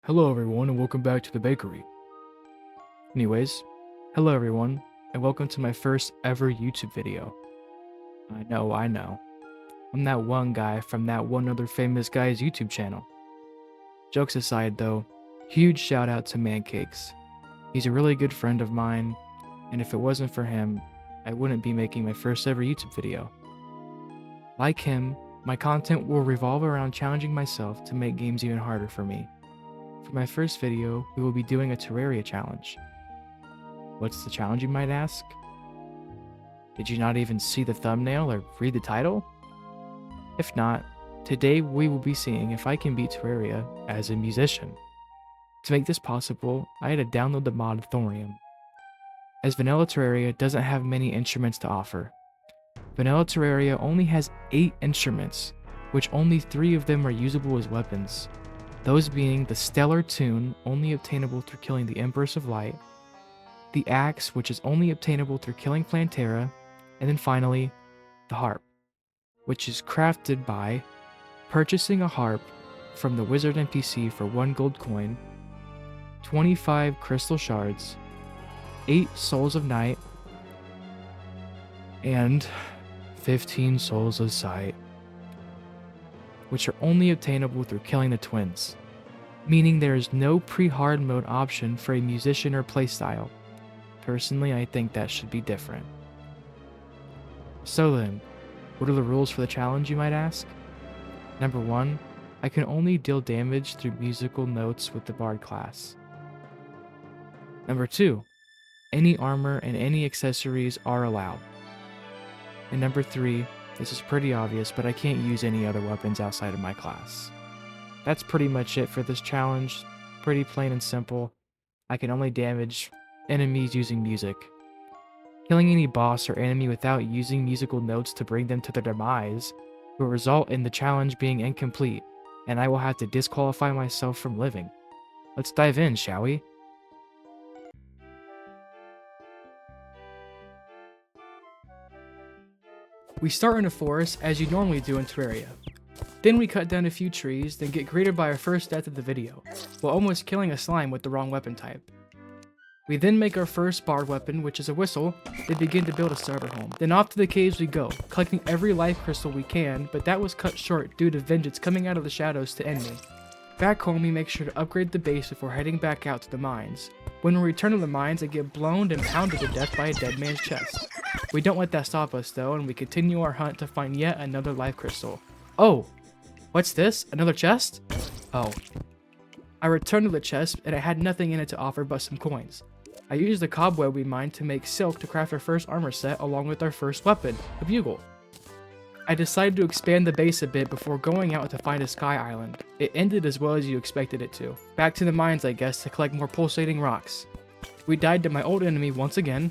Hello everyone and welcome back to the bakery. Anyways, hello everyone and welcome to my first ever YouTube video. I know. I'm that one guy from that one other famous guy's YouTube channel. Jokes aside though, huge shout out to Mancakes. He's a really good friend of mine, and if it wasn't for him, I wouldn't be making my first ever YouTube video. Like him, my content will revolve around challenging myself to make games even harder for me. For my first video, we will be doing a Terraria challenge. What's the challenge, you might ask? Did you not even see the thumbnail or read the title? If not, today we will be seeing if I can beat Terraria as a musician. To make this possible, I had to download the mod THORIUM. As vanilla Terraria doesn't have many instruments to offer. Vanilla Terraria only has 8 instruments, which only 3 of them are usable as weapons. Those being the stellar tune, only obtainable through killing the Empress of Light, the axe, which is only obtainable through killing Plantera, and then finally, the harp, which is crafted by purchasing a harp from the wizard NPC for 1 gold coin, 25 crystal shards, 8 souls of night, and 15 souls of sight, which are only obtainable through killing the twins, meaning there is no pre-hard mode option for a musician or playstyle. Personally, I think that should be different. So then, what are the rules for the challenge, you might ask? Number 1, I can only deal damage through musical notes with the Bard class. Number 2, any armor and any accessories are allowed. And number 3, this is pretty obvious, but I can't use any other weapons outside of my class. That's pretty much it for this challenge. Pretty plain and simple. I can only damage enemies using music. Killing any boss or enemy without using musical notes to bring them to their demise will result in the challenge being incomplete, and I will have to disqualify myself from living. Let's dive in, shall we? We start in a forest as you normally do in Terraria. Then we cut down a few trees, then get greeted by our first death of the video, while almost killing a slime with the wrong weapon type. We then make our first bard weapon, which is a whistle, then begin to build a starter home. Then off to the caves we go, collecting every life crystal we can, but that was cut short due to vengeance coming out of the shadows to end me. Back home we make sure to upgrade the base before heading back out to the mines. When we return to the mines, I get blown and pounded to death by a dead man's chest. We don't let that stop us though, and we continue our hunt to find yet another life crystal. Oh! What's this? Another chest? Oh. I returned to the chest, and it had nothing in it to offer but some coins. I used the cobweb we mined to make silk to craft our first armor set along with our first weapon, a bugle. I decided to expand the base a bit before going out to find a sky island. It ended as well as you expected it to. Back to the mines, I guess, to collect more pulsating rocks. We died to my old enemy once again.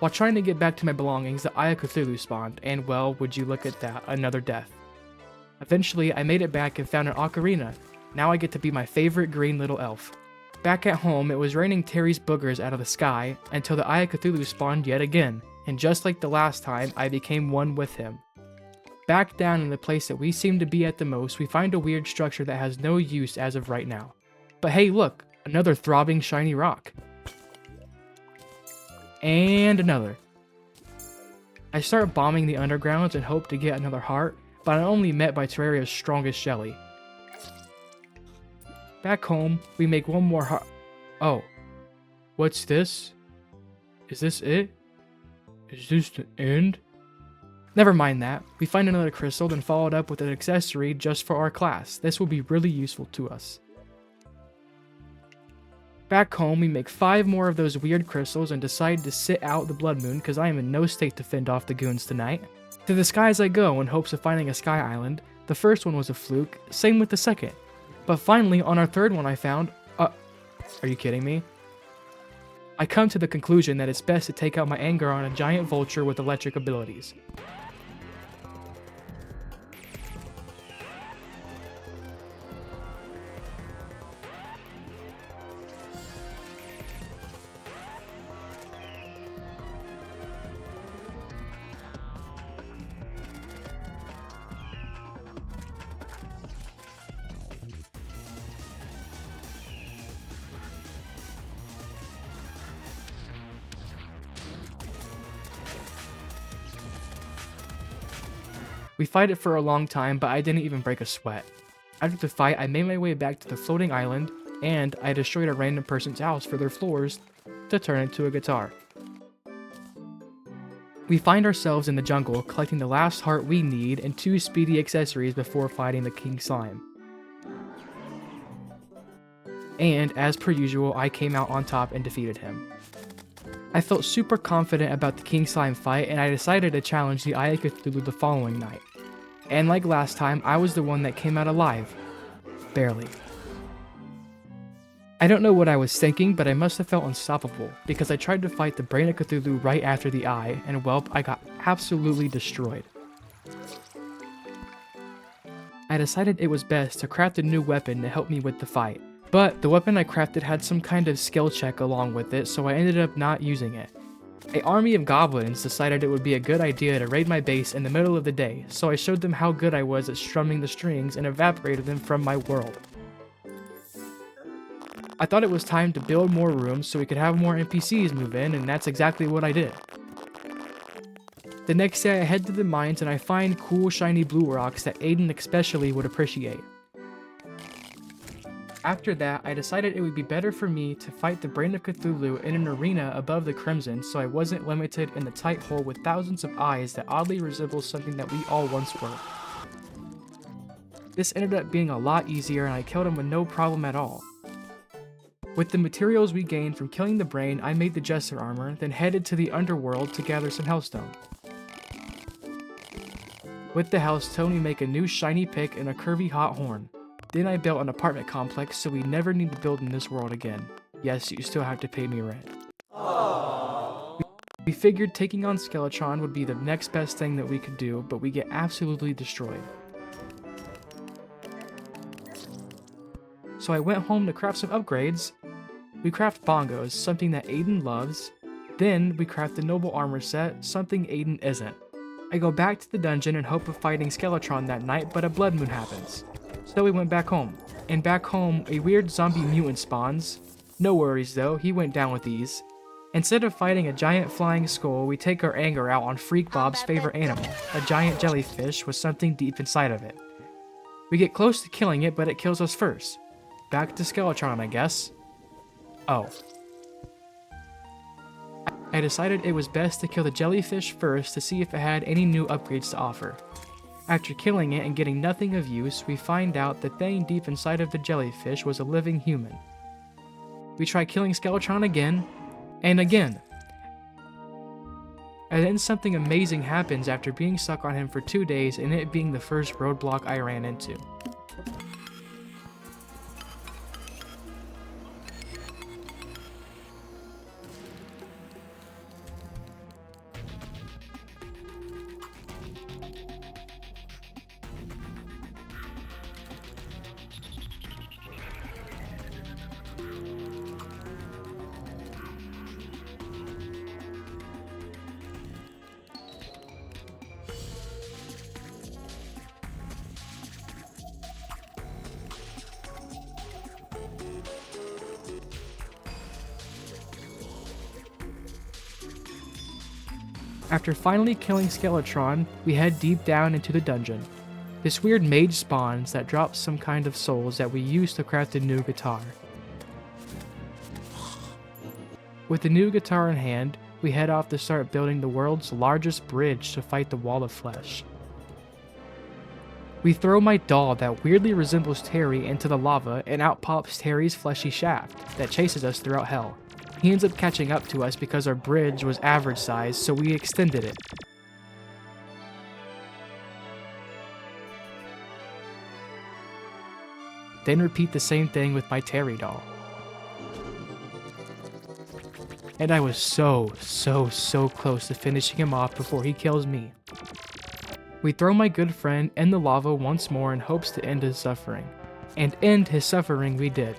While trying to get back to my belongings, the Eye of Cthulhu spawned, and well, would you look at that, another death. Eventually, I made it back and found an ocarina. Now I get to be my favorite green little elf. Back at home, it was raining Terry's boogers out of the sky until the Eye of Cthulhu spawned yet again, and just like the last time, I became one with him. Back down in the place that we seem to be at the most, we find a weird structure that has no use as of right now. But hey look, another throbbing shiny rock. And another. I start bombing the undergrounds and hope to get another heart, but I'm only met by Terraria's strongest Shelly. Back home, we make one more heart. Oh. What's this? Is this it? Is this the end? Never mind that. We find another crystal, then follow it up with an accessory just for our class. This will be really useful to us. Back home, we make 5 more of those weird crystals and decide to sit out the blood moon because I am in no state to fend off the goons tonight. To the skies I go in hopes of finding a sky island. The first one was a fluke, same with the second. But finally, on our third one I found... are you kidding me? I come to the conclusion that it's best to take out my anger on a giant vulture with electric abilities. We fight it for a long time, but I didn't even break a sweat. After the fight, I made my way back to the floating island, and I destroyed a random person's house for their floors to turn into a guitar. We find ourselves in the jungle, collecting the last heart we need and 2 speedy accessories before fighting the King Slime. And, as per usual, I came out on top and defeated him. I felt super confident about the King Slime fight, and I decided to challenge the Eye of Cthulhu the following night. And like last time, I was the one that came out alive. Barely. I don't know what I was thinking, but I must have felt unstoppable, because I tried to fight the Brain of Cthulhu right after the eye, and well, I got absolutely destroyed. I decided it was best to craft a new weapon to help me with the fight, but the weapon I crafted had some kind of skill check along with it, so I ended up not using it. An army of goblins decided it would be a good idea to raid my base in the middle of the day, so I showed them how good I was at strumming the strings and evaporated them from my world. I thought it was time to build more rooms so we could have more NPCs move in, and that's exactly what I did. The next day I head to the mines and I find cool shiny blue rocks that Aiden especially would appreciate. After that, I decided it would be better for me to fight the Brain of Cthulhu in an arena above the Crimson so I wasn't limited in the tight hole with thousands of eyes that oddly resembles something that we all once were. This ended up being a lot easier and I killed him with no problem at all. With the materials we gained from killing the Brain, I made the Jester armor, then headed to the underworld to gather some Hellstone. With the Hellstone, we make a new shiny pick and a curvy hot horn. Then I built an apartment complex so we never need to build in this world again. Yes, you still have to pay me rent. We figured taking on Skeletron would be the next best thing that we could do, but we get absolutely destroyed. So I went home to craft some upgrades. We craft bongos, something that Aiden loves. Then we craft the noble armor set, something Aiden isn't. I go back to the dungeon in hope of fighting Skeletron that night, but a blood moon happens. So we went back home. And back home, a weird zombie mutant spawns. No worries though, he went down with ease. Instead of fighting a giant flying skull, we take our anger out on Freak Bob's favorite animal, a giant jellyfish with something deep inside of it. We get close to killing it, but it kills us first. Back to Skeletron, I guess. Oh. I decided it was best to kill the jellyfish first to see if it had any new upgrades to offer. After killing it and getting nothing of use, we find out the thing deep inside of the jellyfish was a living human. We try killing Skeletron again, and again. And then something amazing happens after being stuck on him for 2 days and it being the first roadblock I ran into. After finally killing Skeletron, we head deep down into the dungeon. This weird mage spawns that drops some kind of souls that we use to craft a new guitar. With the new guitar in hand, we head off to start building the world's largest bridge to fight the Wall of Flesh. We throw my doll that weirdly resembles Terry into the lava and out pops Terry's fleshy shaft that chases us throughout hell. He ends up catching up to us because our bridge was average size, so we extended it. Then repeat the same thing with my Terry doll. And I was so close to finishing him off before he kills me. We throw my good friend in the lava once more in hopes to end his suffering. And end his suffering we did.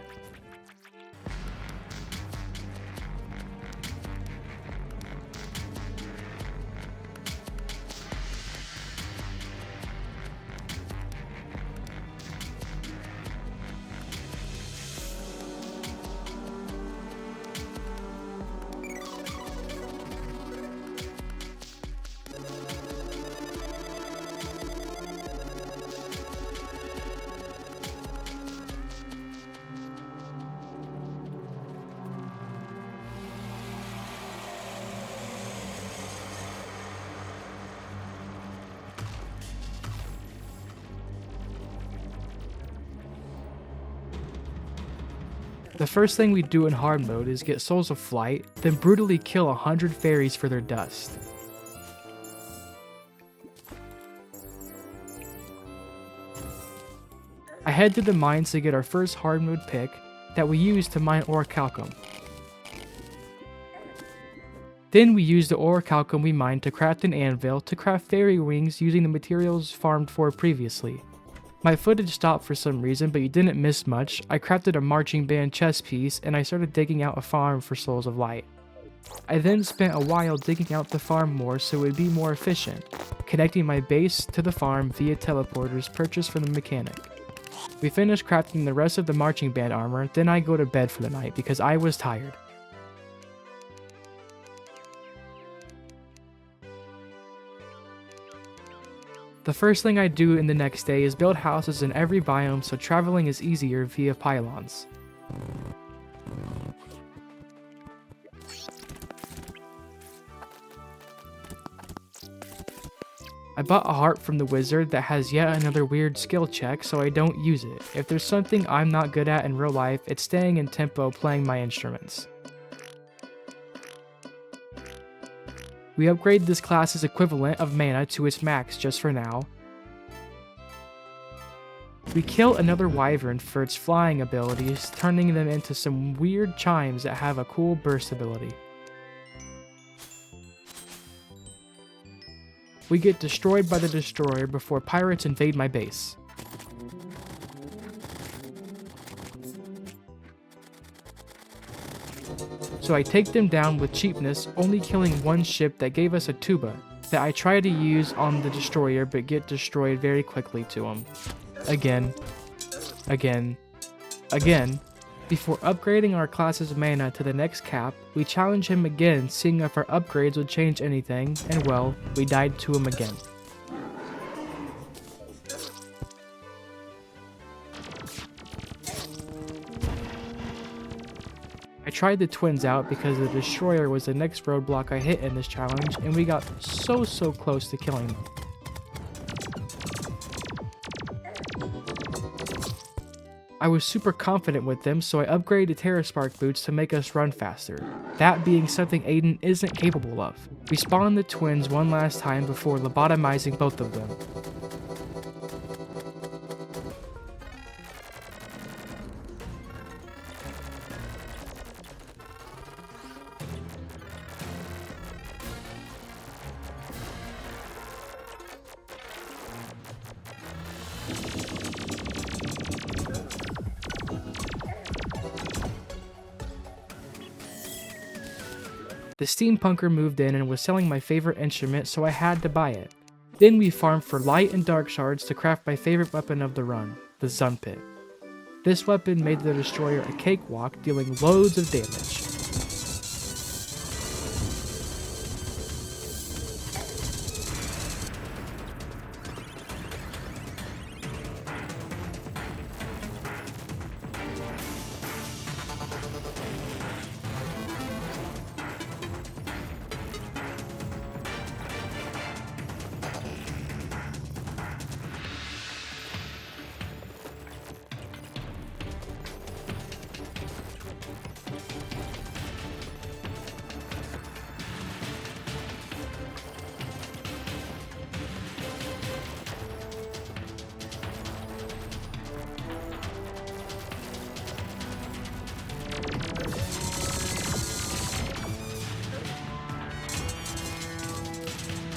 The first thing we do in hard mode is get souls of flight, then brutally kill 100 fairies for their dust. I head to the mines to get our first hard mode pick that we use to mine orichalcum. Then we use the orichalcum we mined to craft an anvil to craft fairy wings using the materials farmed for previously. My footage stopped for some reason, but you didn't miss much. I crafted a marching band chest piece and I started digging out a farm for souls of light. I then spent a while digging out the farm more so it would be more efficient, connecting my base to the farm via teleporters purchased from the mechanic. We finished crafting the rest of the marching band armor, then I go to bed for the night because I was tired. The first thing I do in the next day is build houses in every biome so traveling is easier via pylons. I bought a harp from the wizard that has yet another weird skill check so I don't use it. If there's something I'm not good at in real life, it's staying in tempo playing my instruments. We upgrade this class's equivalent of mana to its max just for now. We kill another wyvern for its flying abilities, turning them into some weird chimes that have a cool burst ability. We get destroyed by the destroyer before pirates invade my base. So I take them down with cheapness, only killing one ship that gave us a tuba that I try to use on the destroyer but get destroyed very quickly to him. Again. Before upgrading our class's mana to the next cap, we challenge him again seeing if our upgrades would change anything, and well, we died to him again. I tried the twins out because the destroyer was the next roadblock I hit in this challenge, and we got so close to killing them. I was super confident with them, so I upgraded Terra Spark boots to make us run faster. That being something Aiden isn't capable of. We spawned the twins one last time before lobotomizing both of them. The steampunker moved in and was selling my favorite instrument, so I had to buy it. Then we farmed for light and dark shards to craft my favorite weapon of the run, the Sun Pit. This weapon made the destroyer a cakewalk, dealing loads of damage.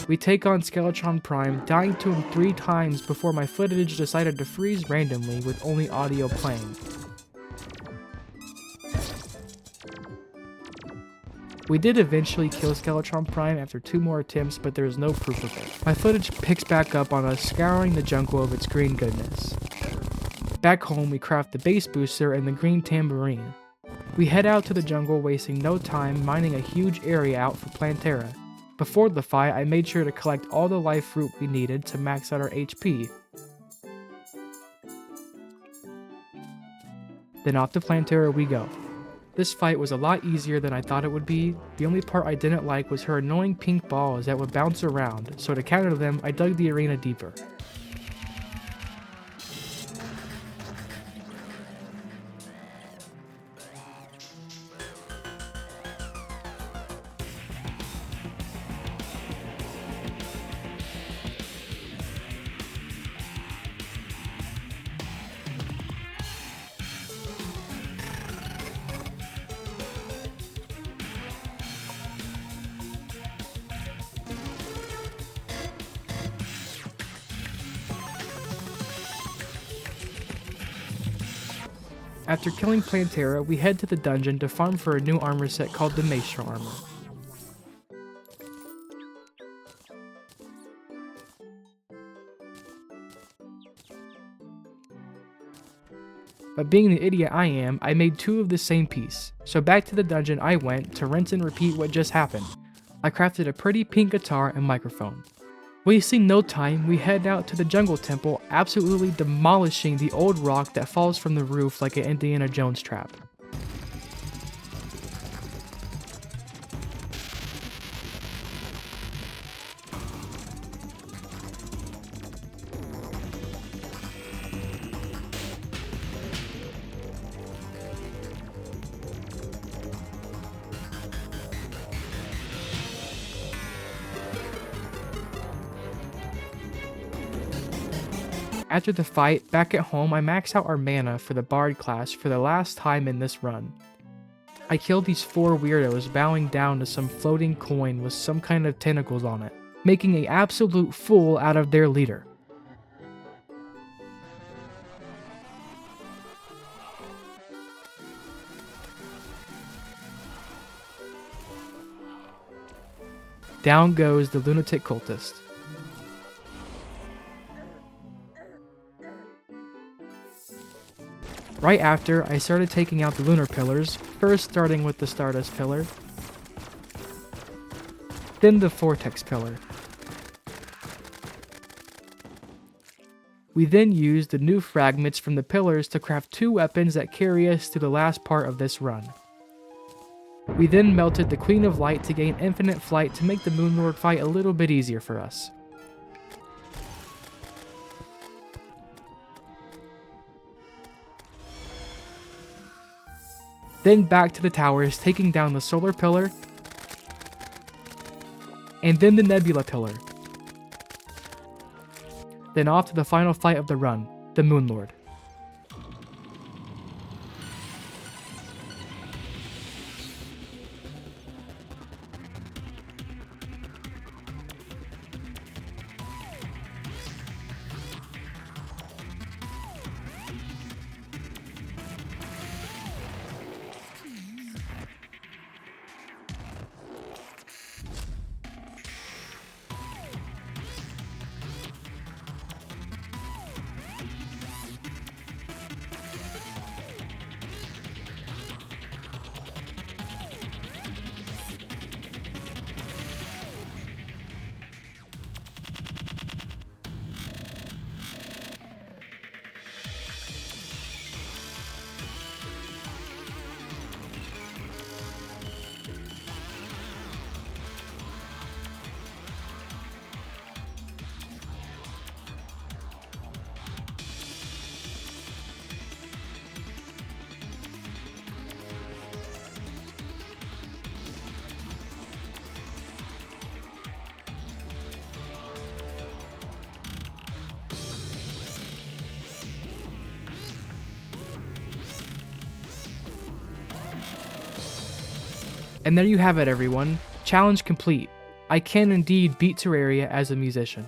We take on Skeletron Prime, dying to him 3 times before my footage decided to freeze randomly with only audio playing. We did eventually kill Skeletron Prime after 2 more attempts, but there is no proof of it. My footage picks back up on us scouring the jungle of its green goodness. Back home, we craft the base booster and the green tambourine. We head out to the jungle, wasting no time mining a huge area out for Plantera. Before the fight, I made sure to collect all the life fruit we needed to max out our HP. Then off to Plantera we go. This fight was a lot easier than I thought it would be. The only part I didn't like was her annoying pink balls that would bounce around, so to counter them, I dug the arena deeper. After killing Plantera, we head to the dungeon to farm for a new armor set called the Maestro Armor. But being the idiot I am, I made 2 of the same piece. So back to the dungeon I went to rinse and repeat what just happened. I crafted a pretty pink guitar and microphone. Wasting no time, we head out to the jungle temple, absolutely demolishing the old rock that falls from the roof like an Indiana Jones trap. After the fight, back at home, I maxed out our mana for the Bard class for the last time in this run. I killed these 4 weirdos bowing down to some floating coin with some kind of tentacles on it, making an absolute fool out of their leader. Down goes the lunatic cultist. Right after, I started taking out the lunar pillars, first starting with the Stardust pillar, then the Vortex pillar. We then used the new fragments from the pillars to craft 2 weapons that carry us to the last part of this run. We then melted the Queen of Light to gain infinite flight to make the Moon Lord fight a little bit easier for us. Then back to the towers, taking down the Solar Pillar, and then the Nebula Pillar. Then off to the final fight of the run, the Moon Lord. And there you have it, everyone. Challenge complete. I can indeed beat Terraria as a musician.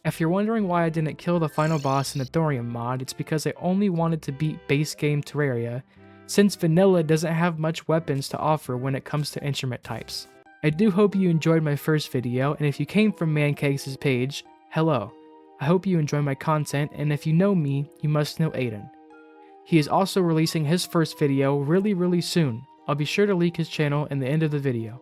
If you're wondering why I didn't kill the final boss in the THORIUM mod, it's because I only wanted to beat base game Terraria, since vanilla doesn't have much weapons to offer when it comes to instrument types. I do hope you enjoyed my first video, and if you came from Mancakes' page, hello. I hope you enjoy my content, and if you know me, you must know Aiden. He is also releasing his first video really soon. I'll be sure to link his channel in the end of the video.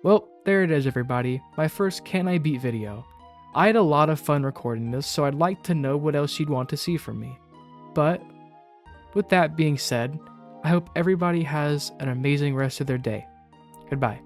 Well, there it is, everybody, my first Can I Beat video. I had a lot of fun recording this, so I'd like to know what else you'd want to see from me. But, with that being said, I hope everybody has an amazing rest of their day. Goodbye.